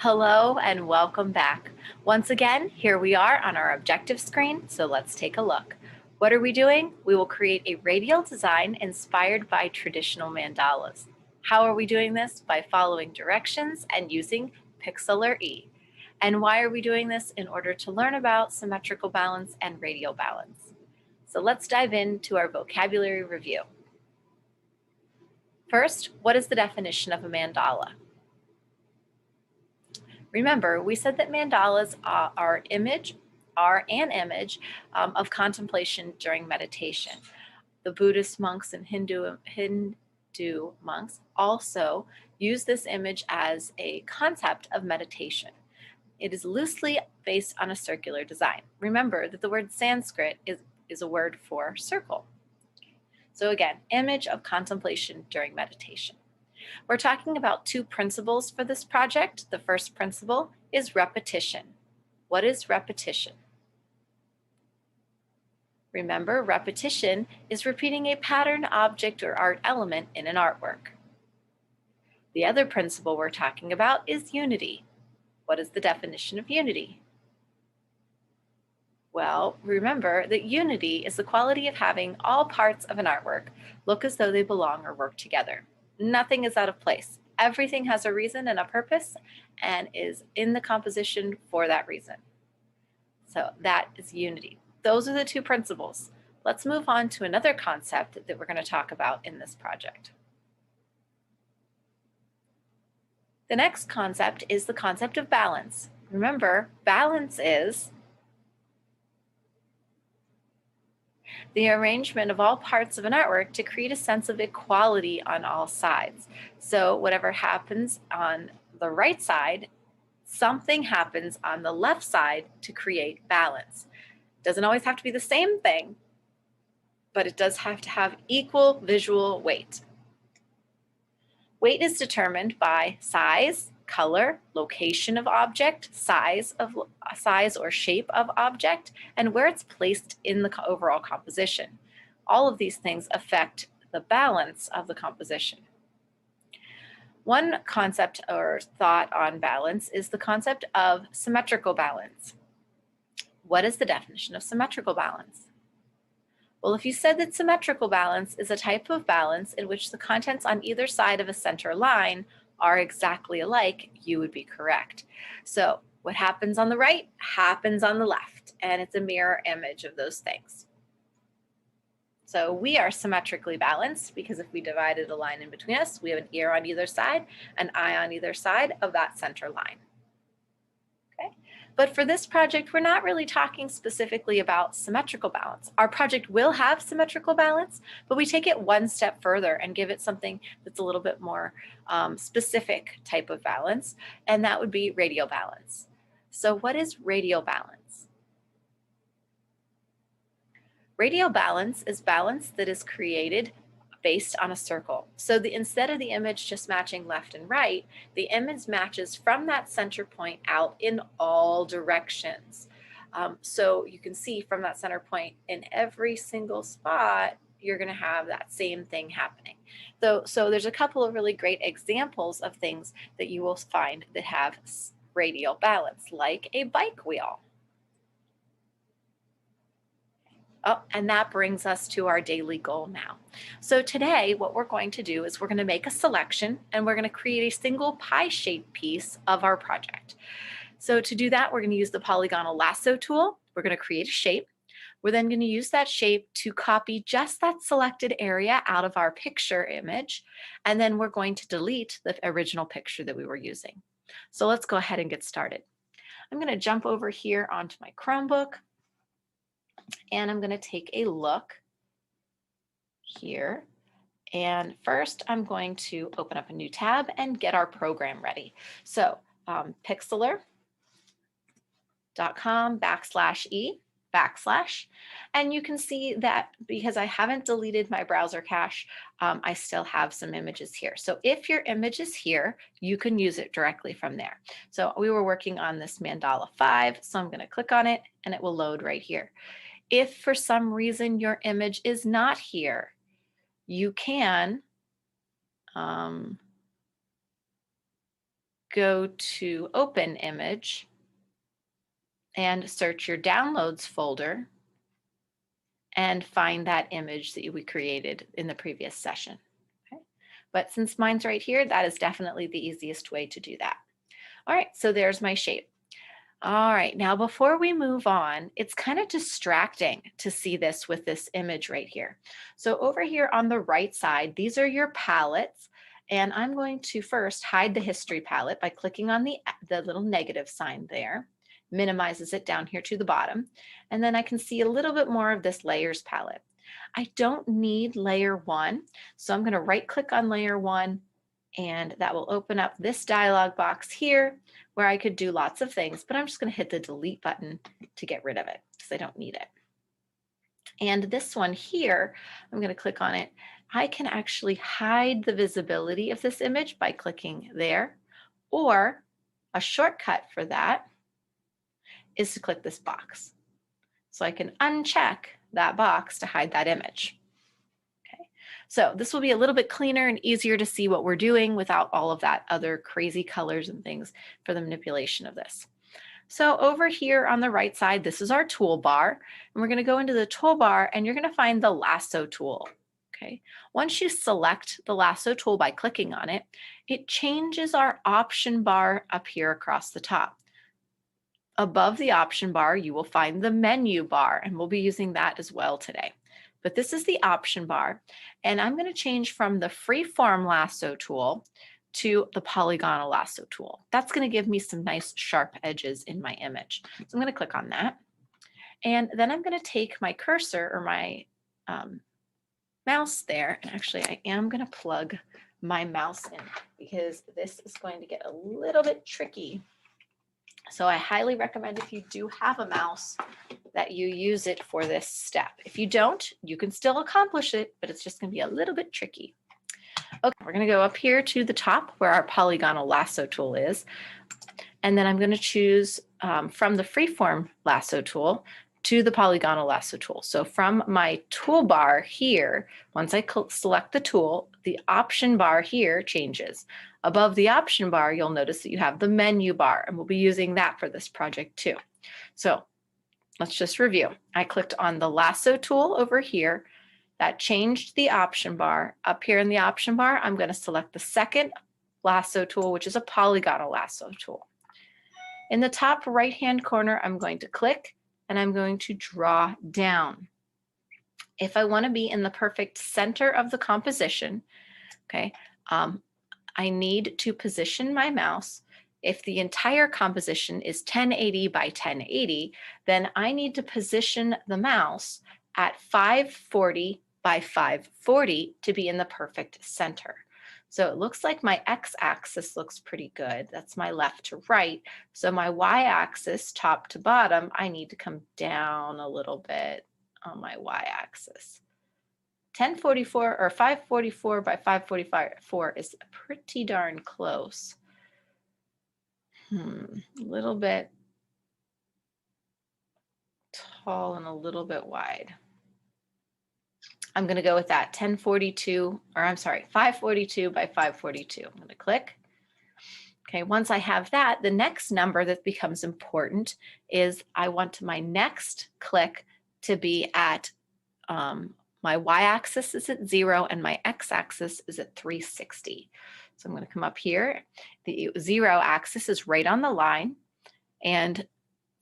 Hello and welcome back. Once again, here we are on our objective screen, so let's take a look. What are we doing? We will create a radial design inspired by traditional mandalas. How are we doing this? By following directions and using Pixlr E. And why are we doing this? In order to learn about symmetrical balance and radial balance. So let's dive into our vocabulary review. First, what is the definition of a mandala? Remember, we said that mandalas are an image of contemplation during meditation. The Buddhist monks and Hindu monks also use this image as a concept of meditation. It is loosely based on a circular design. Remember that the word Sanskrit is a word for circle. So again, image of contemplation during meditation. We're talking about two principles for this project. The first principle is repetition. What is repetition? Remember, repetition is repeating a pattern, object, or art element in an artwork. The other principle we're talking about is unity. What is the definition of unity? Well, remember that unity is the quality of having all parts of an artwork look as though they belong or work together. Nothing is out of place. Everything has a reason and a purpose and is in the composition for that reason. So that is unity. Those are the two principles. Let's move on to another concept that we're going to talk about in this project. The next concept is the concept of balance. Remember, balance is the arrangement of all parts of an artwork to create a sense of equality on all sides. So whatever happens on the right side, something happens on the left side to create balance. Doesn't always have to be the same thing, but it does have to have equal visual weight. Weight is determined by size, color, location of object, size or shape of object, and where it's placed in the overall composition. All of these things affect the balance of the composition. One concept or thought on balance is the concept of symmetrical balance. What is the definition of symmetrical balance? Well, if you said that symmetrical balance is a type of balance in which the contents on either side of a center line are exactly alike, you would be correct. So what happens on the right happens on the left, and it's a mirror image of those things. So we are symmetrically balanced because if we divided a line in between us, we have an ear on either side, an eye on either side of that center line. Okay. But for this project, we're not really talking specifically about symmetrical balance. Our project will have symmetrical balance, but we take it one step further and give it something that's a little bit more specific type of balance, and that would be radial balance. So what is radial balance? Radial balance is balance that is created based on a circle. So instead of the image just matching left and right, the image matches from that center point out in all directions. So you can see from that center point in every single spot, you're going to have that same thing happening. So there's a couple of really great examples of things that you will find that have radial balance, like a bike wheel. Oh, and that brings us to our daily goal now. So today, what we're going to do is we're going to make a selection and we're going to create a single pie-shaped piece of our project. So to do that, we're going to use the polygonal lasso tool. We're going to create a shape. We're then going to use that shape to copy just that selected area out of our picture image. And then we're going to delete the original picture that we were using. So let's go ahead and get started. I'm going to jump over here onto my Chromebook. And I'm going to take a look here. And first, I'm going to open up a new tab and get our program ready. So pixlr.com/e/, and you can see that because I haven't deleted my browser cache, I still have some images here. So if your image is here, you can use it directly from there. So we were working on this mandala 5, so I'm going to click on it and it will load right here. If for some reason your image is not here, you can go to Open Image and search your Downloads folder and find that image that we created in the previous session. Okay. But since mine's right here, that is definitely the easiest way to do that. All right, so there's my shape. All right, now before we move on, it's kind of distracting to see this with this image right here. So over here on the right side, these are your palettes. And I'm going to first hide the history palette by clicking on the little negative sign there. Minimizes it down here to the bottom. And then I can see a little bit more of this layers palette. I don't need layer 1, so I'm going to right click on layer 1, and that will open up this dialog box here where I could do lots of things, but I'm just going to hit the delete button to get rid of it because I don't need it. And this one here, I'm going to click on it. I can actually hide the visibility of this image by clicking there, or a shortcut for that is to click this box. So I can uncheck that box to hide that image. Okay, so this will be a little bit cleaner and easier to see what we're doing without all of that other crazy colors and things for the manipulation of this. So over here on the right side, this is our toolbar, and we're going to go into the toolbar and you're going to find the lasso tool. Okay. Once you select the lasso tool by clicking on it, it changes our option bar up here across the top. Above the option bar, you will find the menu bar, and we'll be using that as well today. But this is the option bar, and I'm going to change from the freeform lasso tool to the polygonal lasso tool. That's going to give me some nice sharp edges in my image. So I'm going to click on that. And then I'm going to take my cursor or my mouse there, and actually I am going to plug my mouse in because this is going to get a little bit tricky. So I highly recommend, if you do have a mouse, that you use it for this step. If you don't, you can still accomplish it, but it's just going to be a little bit tricky. Okay, we're going to go up here to the top where our polygonal lasso tool is. And then I'm going to choose from the freeform lasso tool to the polygonal lasso tool. So from my toolbar here, once I select the tool, the option bar here changes. Above the option bar, you'll notice that you have the menu bar, and we'll be using that for this project too. So let's just review. I clicked on the lasso tool over here. That changed the option bar. Up here in the option bar, I'm going to select the second lasso tool, which is a polygonal lasso tool. In the top right-hand corner, I'm going to click and I'm going to draw down. If I want to be in the perfect center of the composition, okay, I need to position my mouse. If the entire composition is 1080 by 1080, then I need to position the mouse at 540 by 540 to be in the perfect center. So it looks like my x-axis looks pretty good. That's my left to right. So my y-axis, top to bottom, I need to come down a little bit on my y-axis. 1044 or 544 by 544 is pretty darn close. A little bit tall and a little bit wide. I'm going to go with that 542 by 542. I'm going to click. Okay, once I have that, the next number that becomes important is I want my next click to be at my y-axis is at 0 and my x-axis is at 360. So I'm going to come up here. The 0 axis is right on the line, and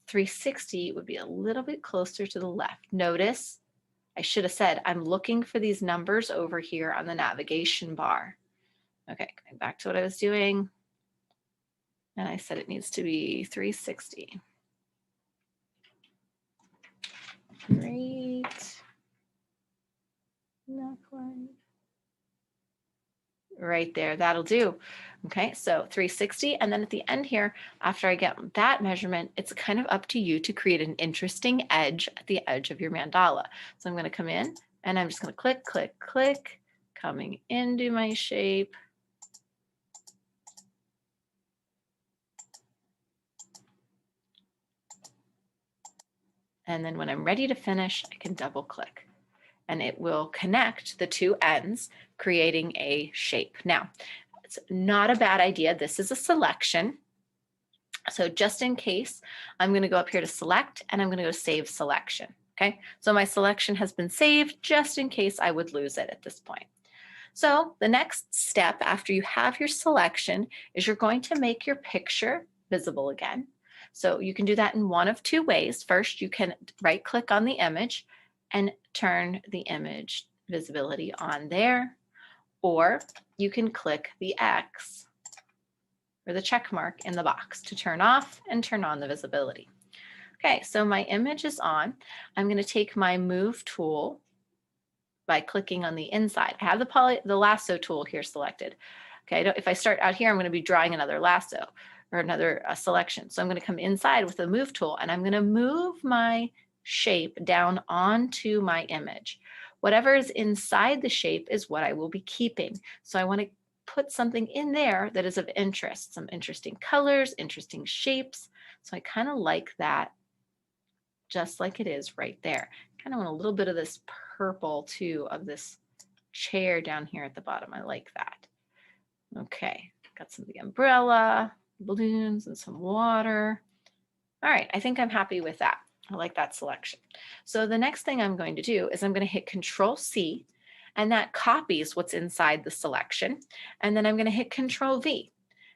360 would be a little bit closer to the left. Notice I should have said I'm looking for these numbers over here on the navigation bar. Okay, going back to what I was doing. And I said it needs to be 360. Great. Not quite. Right there, that'll do. Okay, so 360, and then at the end here, after I get that measurement, it's kind of up to you to create an interesting edge at the edge of your mandala. So I'm going to come in and I'm just going to click, click, click, coming into my shape. And then when I'm ready to finish, I can double click and it will connect the two ends, creating a shape. Now, it's not a bad idea. This is a selection. So just in case, I'm going to go up here to select and I'm going to go save selection. Okay, so my selection has been saved just in case I would lose it at this point. So the next step after you have your selection is you're going to make your picture visible again. So you can do that in one of two ways. First, you can right click on the image and turn the image visibility on there, or you can click the X or the check mark in the box to turn off and turn on the visibility. Okay, so my image is on. I'm going to take my move tool by clicking on the inside. I have the lasso tool here selected. Okay, if I start out here, I'm going to be drawing another lasso or another selection. So I'm going to come inside with the move tool and I'm going to move my shape down onto my image. Whatever is inside the shape is what I will be keeping. So I want to put something in there that is of interest, some interesting colors, interesting shapes. So I kind of like that, just like it is right there. Kind of want a little bit of this purple too, of this chair down here at the bottom. I like that. Okay, got some of the umbrella, balloons, and some water. All right, I think I'm happy with that. I like that selection. So the next thing I'm going to do is I'm going to hit Control C, and that copies what's inside the selection. And then I'm going to hit Control V,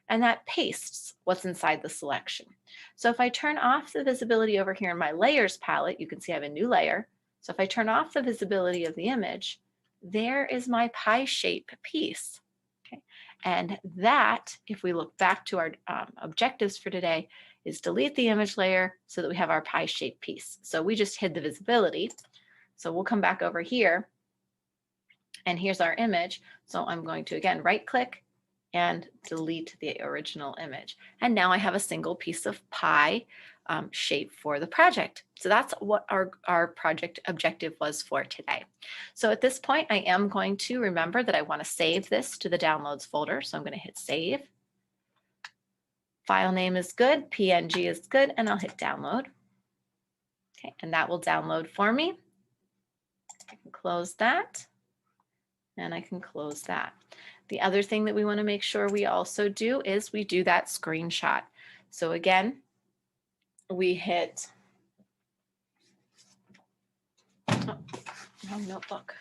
and that pastes what's inside the selection. So if I turn off the visibility over here in my layers palette, you can see I have a new layer. So if I turn off the visibility of the image, there is my pie shape piece. Okay. And that, if we look back to our objectives for today, is delete the image layer so that we have our pie shape piece. So we just hid the visibility. So we'll come back over here and here's our image. So I'm going to again right click and delete the original image. And now I have a single piece of pie shape for the project. So that's what our project objective was for today. So at this point, I am going to remember that I want to save this to the downloads folder. So I'm going to hit save. File name is good, PNG is good, and I'll hit download. Okay, and that will download for me. I can close that, and I can close that. The other thing that we want to make sure we also do is we do that screenshot. So again, we hit wrong notebook.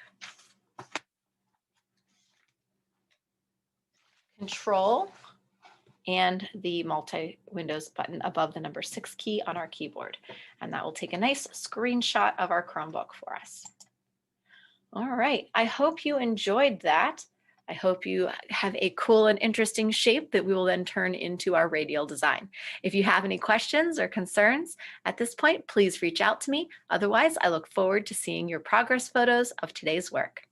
Control and the multi-windows button above the number 6 key on our keyboard. And that will take a nice screenshot of our Chromebook for us. All right, I hope you enjoyed that. I hope you have a cool and interesting shape that we will then turn into our radial design. If you have any questions or concerns at this point, please reach out to me. Otherwise, I look forward to seeing your progress photos of today's work.